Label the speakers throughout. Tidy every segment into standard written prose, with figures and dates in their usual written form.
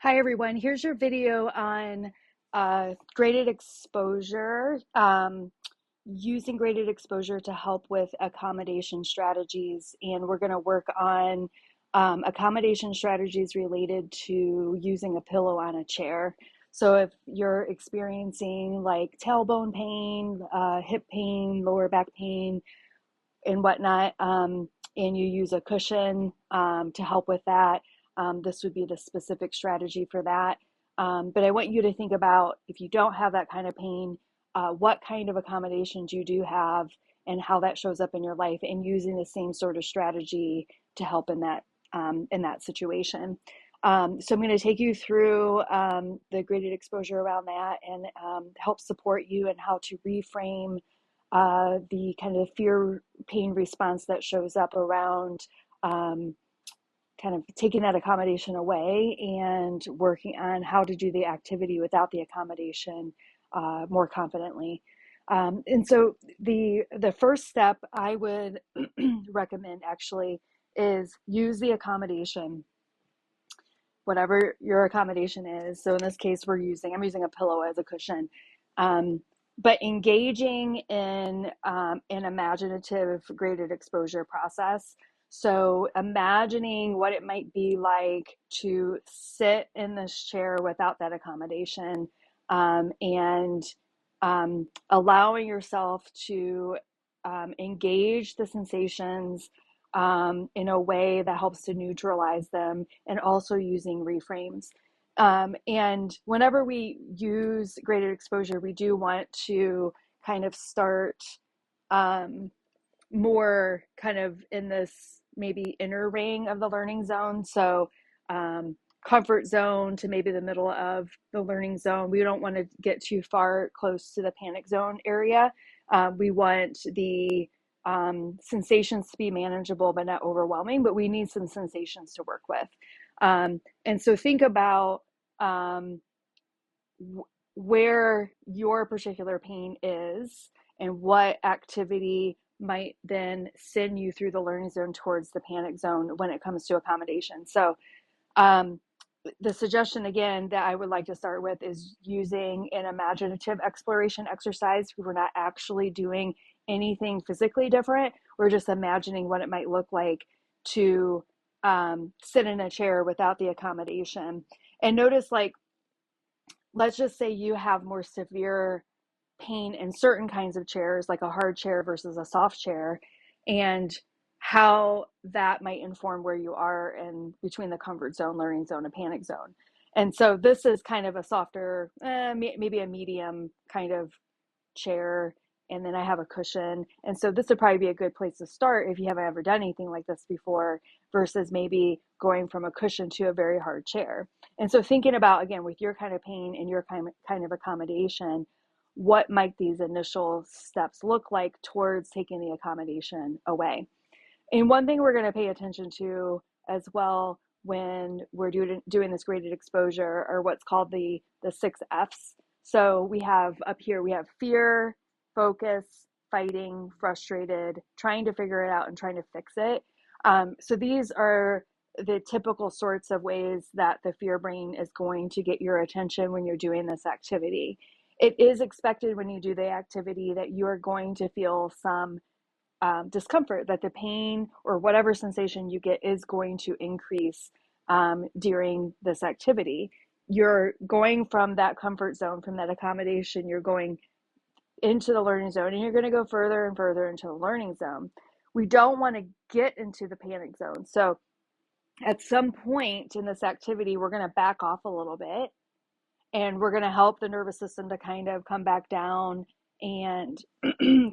Speaker 1: Hi everyone, here's your video on graded exposure, using graded exposure to help with accommodation strategies. And we're going to work on accommodation strategies related to using a pillow on a chair. So if you're experiencing like tailbone pain, hip pain, lower back pain, and whatnot, and you use a cushion to help with that, this would be the specific strategy for that. But I want you to think about, if you don't have that kind of pain, what kind of accommodations you do have and how that shows up in your life, and using the same sort of strategy to help in that situation. So I'm going to take you through the graded exposure around that, and help support you in how to reframe the kind of fear pain response that shows up around kind of taking that accommodation away and working on how to do the activity without the accommodation more confidently. And so the first step I would recommend actually is use the accommodation, whatever your accommodation is. So in this case, I'm using a pillow as a cushion. But engaging in an imaginative graded exposure process. So imagining what it might be like to sit in this chair without that accommodation, and allowing yourself to engage the sensations in a way that helps to neutralize them, and also using reframes. And whenever we use graded exposure, we do want to kind of start more kind of in this maybe inner ring of the learning zone. So comfort zone to maybe the middle of the learning zone. We don't want to get too far close to the panic zone area. We want the sensations to be manageable but not overwhelming, but we need some sensations to work with. And so think about where your particular pain is and what activity might then send you through the learning zone towards the panic zone when it comes to accommodation. So the suggestion again that I would like to start with is using an imaginative exploration exercise. We're not actually doing anything physically different. We're just imagining what it might look like to sit in a chair without the accommodation. And notice, like, let's just say you have more severe pain in certain kinds of chairs, like a hard chair versus a soft chair, and how that might inform where you are in between the comfort zone, learning zone, and panic zone. And so this is kind of a softer, maybe a medium kind of chair, and then I have a cushion. And so this would probably be a good place to start if you haven't ever done anything like this before, versus maybe going from a cushion to a very hard chair. And so thinking about, again, with your kind of pain and your kind of accommodation, what might these initial steps look like towards taking the accommodation away? And one thing we're going to pay attention to as well when we're doing this graded exposure are what's called the 6 F's. So we have up here, we have fear, focus, fighting, frustrated, trying to figure it out, and trying to fix it. So these are the typical sorts of ways that the fear brain is going to get your attention when you're doing this activity. It is expected when you do the activity that you are going to feel some discomfort, that the pain or whatever sensation you get is going to increase during this activity. You're going from that comfort zone, from that accommodation, you're going into the learning zone, and you're going to go further and further into the learning zone. We don't want to get into the panic zone. So at some point in this activity, we're going to back off a little bit, and we're going to help the nervous system to kind of come back down and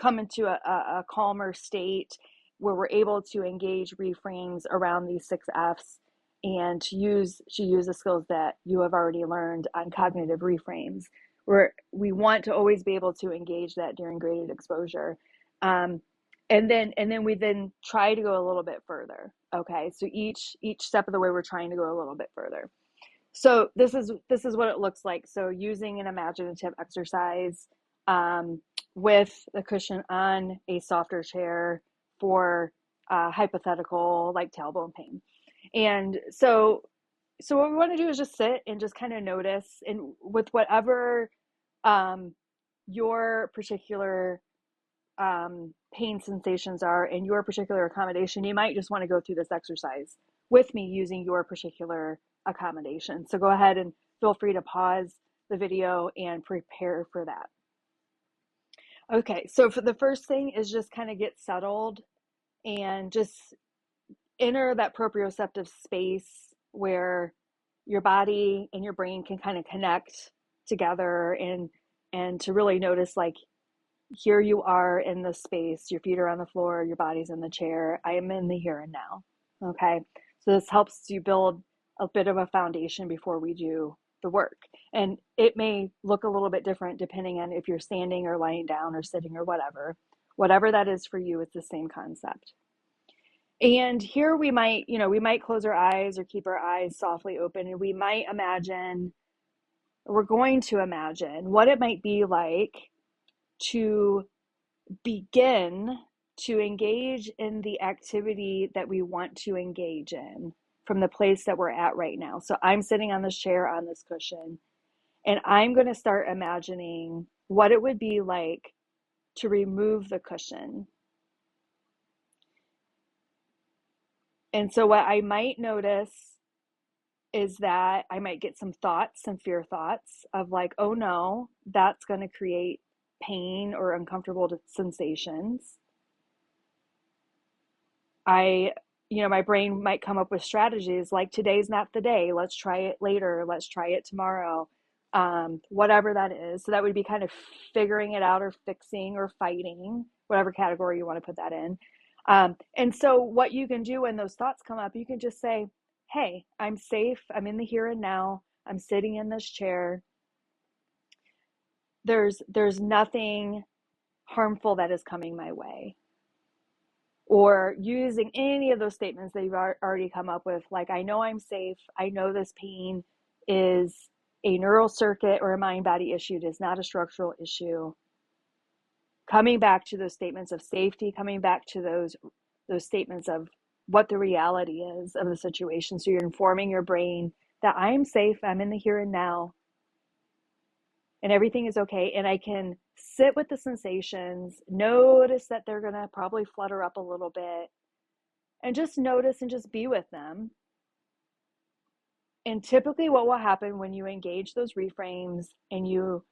Speaker 1: come into a calmer state where we're able to engage reframes around these 6 F's, and to use the skills that you have already learned on cognitive reframes, where we want to always be able to engage that during graded exposure. And then we then try to go a little bit further. Okay, so each step of the way, we're trying to go a little bit further. So this is what it looks like. So using an imaginative exercise with the cushion on a softer chair for hypothetical like tailbone pain. And so So what we want to do is just sit and just kind of notice, and with whatever um, your particular pain sensations are in your particular accommodation, you might just want to go through this exercise with me using your particular accommodation. So go ahead and feel free to pause the video and prepare for that. Okay, so for the first thing is just kind of get settled and just enter that proprioceptive space where your body and your brain can kind of connect together, and to really notice, like, here you are in the space, your feet are on the floor, your body's in the chair. I am in the here and now. Okay, so this helps you build a bit of a foundation before we do the work. And it may look a little bit different depending on if you're standing or lying down or sitting or whatever that is for you. It's the same concept. And here we might, we might close our eyes or keep our eyes softly open, and we might imagine, we're going to imagine what it might be like to begin to engage in the activity that we want to engage in from the place that we're at right now. So I'm sitting on this chair on this cushion, and I'm going to start imagining what it would be like to remove the cushion. And so what I might notice is that I might get some thoughts, some fear thoughts of like, oh no, that's going to create pain or uncomfortable sensations. My brain might come up with strategies like, today's not the day, let's try it later, let's try it tomorrow, whatever that is. So that would be kind of figuring it out or fixing or fighting, whatever category you want to put that in. And so what you can do when those thoughts come up, you can just say, hey, I'm safe, I'm in the here and now, I'm sitting in this chair, there's nothing harmful that is coming my way. Or using any of those statements that you've already come up with, like, I know I'm safe, I know this pain is a neural circuit or a mind-body issue, it is not a structural issue. Coming back to those statements of safety, coming back to those statements of what the reality is of the situation. So you're informing your brain that I am safe, I'm in the here and now, and everything is okay, and I can sit with the sensations, notice that they're going to probably flutter up a little bit, and just notice and just be with them. And typically what will happen when you engage those reframes and you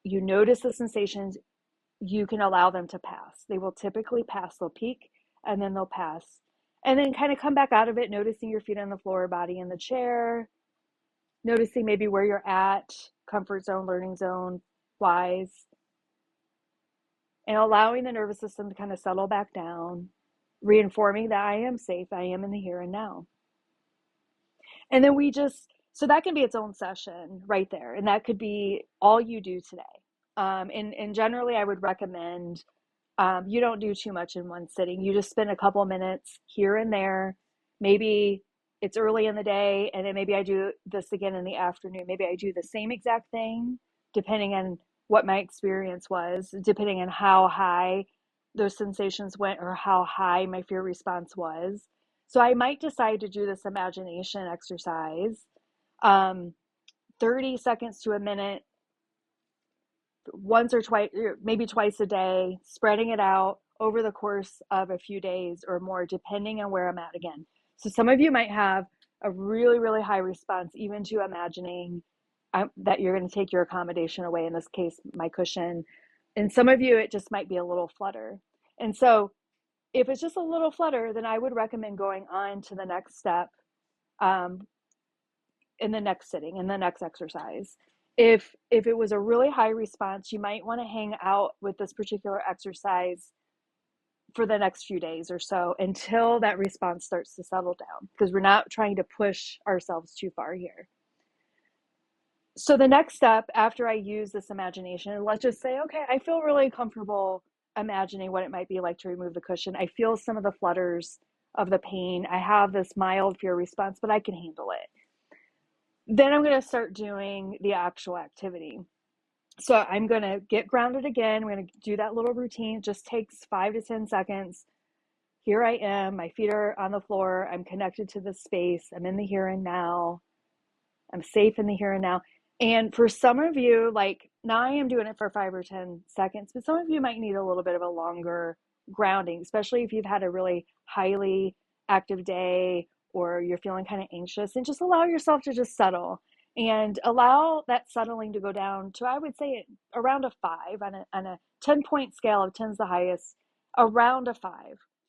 Speaker 1: notice the sensations, you can allow them to pass. They will typically pass. They'll peak and then they'll pass. And then kind of come back out of it, noticing your feet on the floor, body in the chair, noticing maybe where you're at, comfort zone, learning zone wise, and allowing the nervous system to kind of settle back down, reinforming that I am safe, I am in the here and now. And then so that can be its own session right there. And that could be all you do today. And generally I would recommend, you don't do too much in one sitting. You just spend a couple minutes here and there. Maybe it's early in the day, and then maybe I do this again in the afternoon. Maybe I do the same exact thing, depending on what my experience was, depending on how high those sensations went or how high my fear response was. So I might decide to do this imagination exercise, 30 seconds to a minute, once or twice, maybe twice a day, spreading it out over the course of a few days or more, depending on where I'm at again. So some of you might have a really, really high response, even to imagining that you're going to take your accommodation away, in this case, my cushion. And some of you, it just might be a little flutter. And so if it's just a little flutter, then I would recommend going on to the next step, in the next sitting, in the next exercise. If it was a really high response, you might want to hang out with this particular exercise for the next few days or so until that response starts to settle down, because we're not trying to push ourselves too far here. So the next step after I use this imagination, let's just say, okay, I feel really comfortable imagining what it might be like to remove the cushion. I feel some of the flutters of the pain. I have this mild fear response, but I can handle it. Then I'm going to start doing the actual activity. So I'm going to get grounded again. I'm going to do that little routine. It just takes 5 to 10 seconds. Here I am. My feet are on the floor. I'm connected to the space. I'm in the here and now. I'm safe in the here and now. And for some of you, like now I am doing it for 5 or 10 seconds, but some of you might need a little bit of a longer grounding, especially if you've had a really highly active day or you're feeling kind of anxious, and just allow yourself to just settle and allow that settling to go down to, I would say, around a 5 on a 10-point scale. Of 10's the highest, around a 5,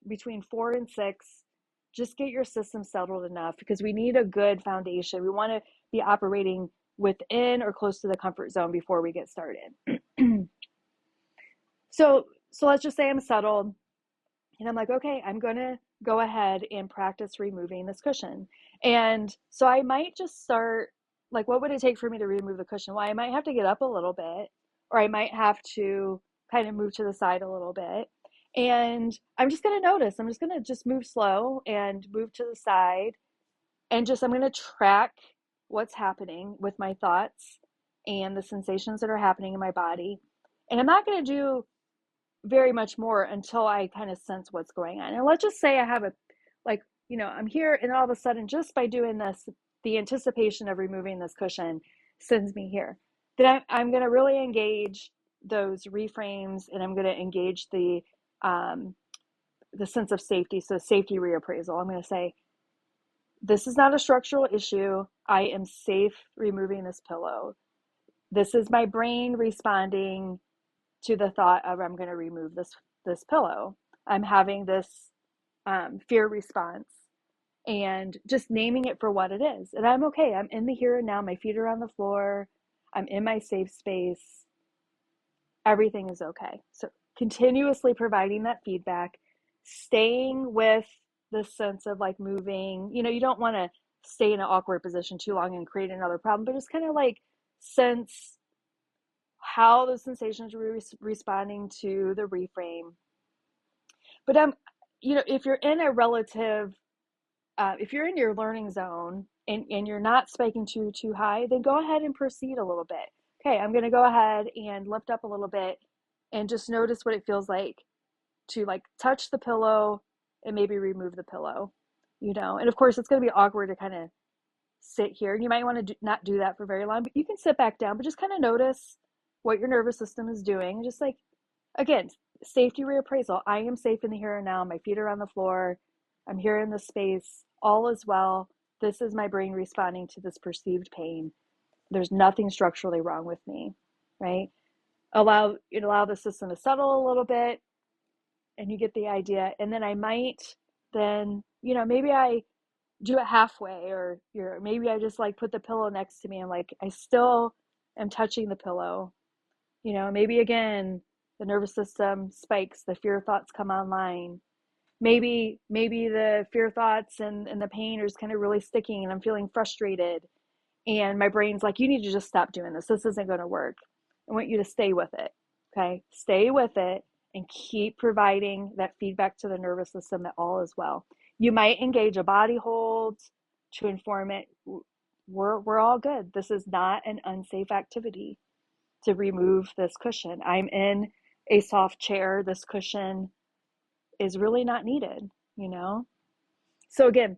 Speaker 1: between 4 and 6. Just get your system settled enough, because we need a good foundation. We want to be operating within or close to the comfort zone before we get started. So let's just say I'm settled and I'm like, okay, I'm going to go ahead and practice removing this cushion. And so I might just start, like, what would it take for me to remove the cushion? Well, I might have to get up a little bit, or I might have to kind of move to the side a little bit. And I'm just going to notice, I'm just going to just move slow and move to the side. And just, I'm going to track what's happening with my thoughts and the sensations that are happening in my body. And I'm not going to do very much more until I kind of sense what's going on. And let's just say I have a, like, I'm here, and all of a sudden, just by doing this, the anticipation of removing this cushion sends me here. Then I'm going to really engage those reframes, and I'm going to engage the sense of safety. So safety reappraisal. I'm going to say, this is not a structural issue. I am safe removing this pillow. This is my brain responding to the thought of, I'm going to remove this pillow. I'm having this fear response, and just naming it for what it is. And I'm okay. I'm in the here and now. My feet are on the floor. I'm in my safe space. Everything is okay. So continuously providing that feedback, staying with the sense of like moving. You don't want to stay in an awkward position too long and create another problem, but just kind of like sense how the sensations are responding to the reframe. But if you're in a relative, if you're in your learning zone and you're not spiking too high, then go ahead and proceed a little bit. Okay, I'm going to go ahead and lift up a little bit and just notice what it feels like to like touch the pillow and maybe remove the pillow. And of course it's going to be awkward to kind of sit here, and you might want to not do that for very long, but you can sit back down, but just kind of notice what your nervous system is doing. Just like, again, safety reappraisal. I am safe in the here and now. My feet are on the floor. I'm here in this space. All is well. This is my brain responding to this perceived pain. There's nothing structurally wrong with me, right? Allow the system to settle a little bit, and you get the idea. And then I might then, maybe I do it halfway, or maybe I just like put the pillow next to me, and like I still am touching the pillow. Maybe again the nervous system spikes, the fear thoughts come online. Maybe the fear thoughts and the pain are just kind of really sticking, and I'm feeling frustrated, and my brain's like, you need to just stop doing this. This isn't going to work. I want you to stay with it. Okay, stay with it and keep providing that feedback to the nervous system that all is well. You might engage a body hold to inform it, we're all good. This is not an unsafe activity to remove this cushion. I'm in a soft chair. This cushion is really not needed, So again,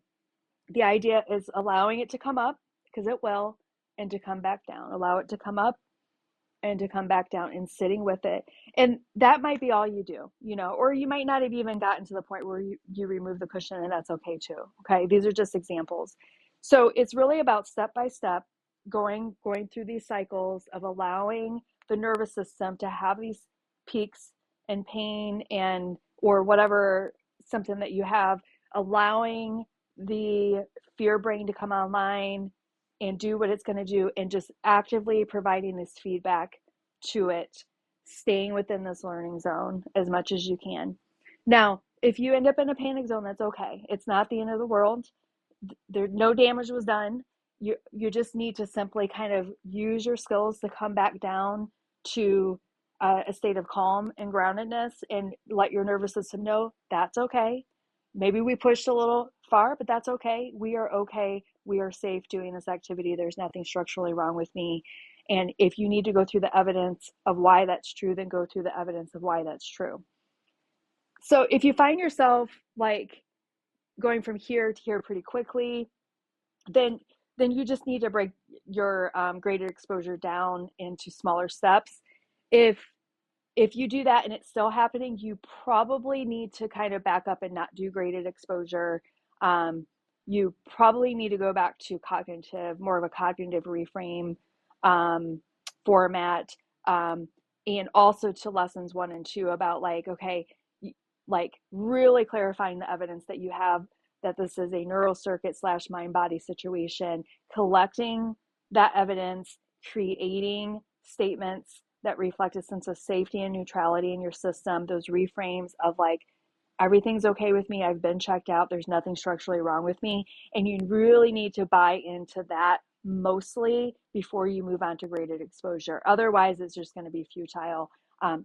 Speaker 1: the idea is allowing it to come up, because it will, and to come back down. Allow it to come up and to come back down, and sitting with it. And that might be all you do, or you might not have even gotten to the point where you remove the cushion, and that's okay too. Okay. These are just examples. So it's really about step by step going through these cycles of allowing the nervous system to have these peaks and pain or whatever symptom that you have, allowing the fear brain to come online and do what it's going to do, and just actively providing this feedback to it, staying within this learning zone as much as you can. Now, if you end up in a panic zone, that's okay. It's not the end of the world. No damage was done. You just need to simply kind of use your skills to come back down to a state of calm and groundedness, and let your nervous system know that's okay. Maybe we pushed a little far, but that's okay. We are okay. We are safe doing this activity. There's nothing structurally wrong with me. And if you need to go through the evidence of why that's true, then go through the evidence of why that's true. So if you find yourself like going from here to here pretty quickly, then you just need to your graded exposure down into smaller steps. If you do that and it's still happening, you probably need to kind of back up and not do graded exposure. You probably need to go back to more of a cognitive reframe um, format, and also to lessons 1 and 2 about like, okay, like really clarifying the evidence that you have that this is a neural circuit slash mind body situation, collecting that evidence, creating statements that reflect a sense of safety and neutrality in your system, those reframes of like, everything's okay with me, I've been checked out, there's nothing structurally wrong with me. And you really need to buy into that mostly before you move on to graded exposure. Otherwise, it's just going to be futile,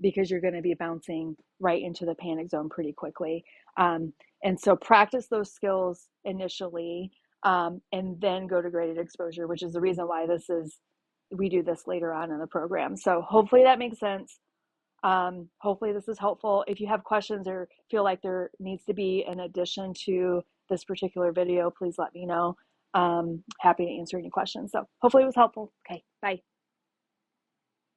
Speaker 1: because you're going to be bouncing right into the panic zone pretty quickly. And so practice those skills initially, and then go to graded exposure, which is the reason why we do this later on in the program. So hopefully that makes sense. Hopefully this is helpful. If you have questions or feel like there needs to be an addition to this particular video, please let me know. Happy to answer any questions. So hopefully it was helpful. Okay, bye.